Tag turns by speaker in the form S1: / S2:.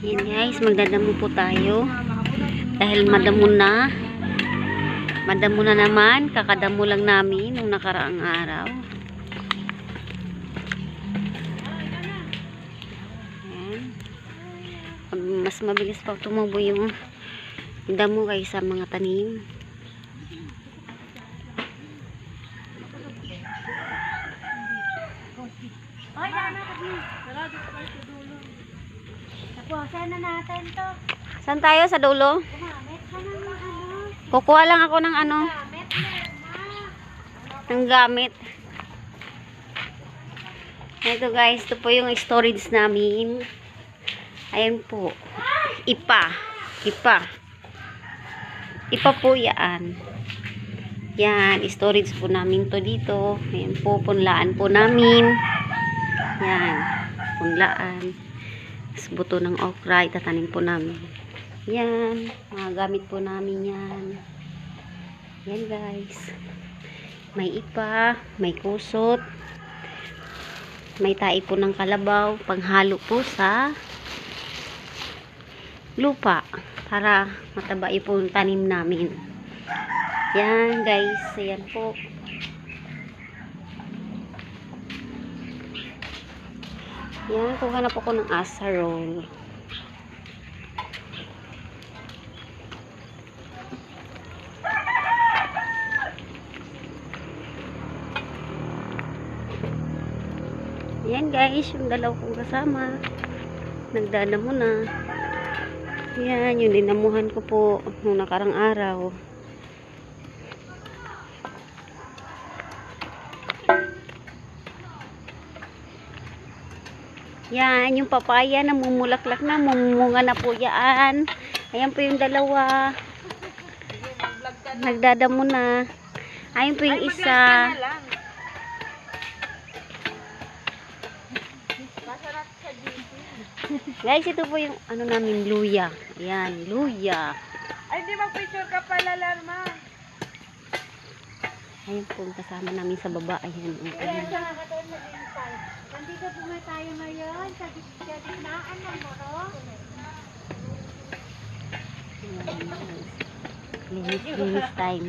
S1: Yan guys, magdadamo po tayo. Dahil madamo na naman. Kakadamo lang namin nung nakaraang araw. Yan. Mas mabilis pa tumubo yung damo kaysa mga tanim.
S2: Sana natin to.
S1: Saan tayo? Sa dulo? Kukuha lang ako ng ano? Ng gamit. Ito guys, ito po yung storage namin. Ayan po. Ipa po yan. Yan, storage po namin to dito. Ayan po, punlaan po namin. Yan, punlaan. Tapos buto ng okra, itatanim po namin. Yan, mga gamit po namin yan. Yan guys. May ipa, may kusot, may tae po ng kalabaw, panghalo po sa lupa para mataba po yung tanim namin. Yan guys, ayan po. Yan, kuhanap ako ng asarol. Yan guys, yung dalaw kong kasama. Nagdadamo na. Yan, yung dinamuhan ko po nung nakarang araw. Yan, yung papaya na mumulaklak na, mumunga na po yan. Ayan po yung dalawa. Nagdadamo na. Ayan po yung isa. Guys, ito po yung ano namin, luya. Ayan, luya.
S2: Ay, di mag-picture ka pala, Larma.
S1: Ayan po yung kasama namin sa baba. Ayan.
S2: Ayan, sa nakatoon na din tayo. Nandito po nga tayo ngayon sa gitnaan ng moro.
S1: Ayan, guys. Linis time.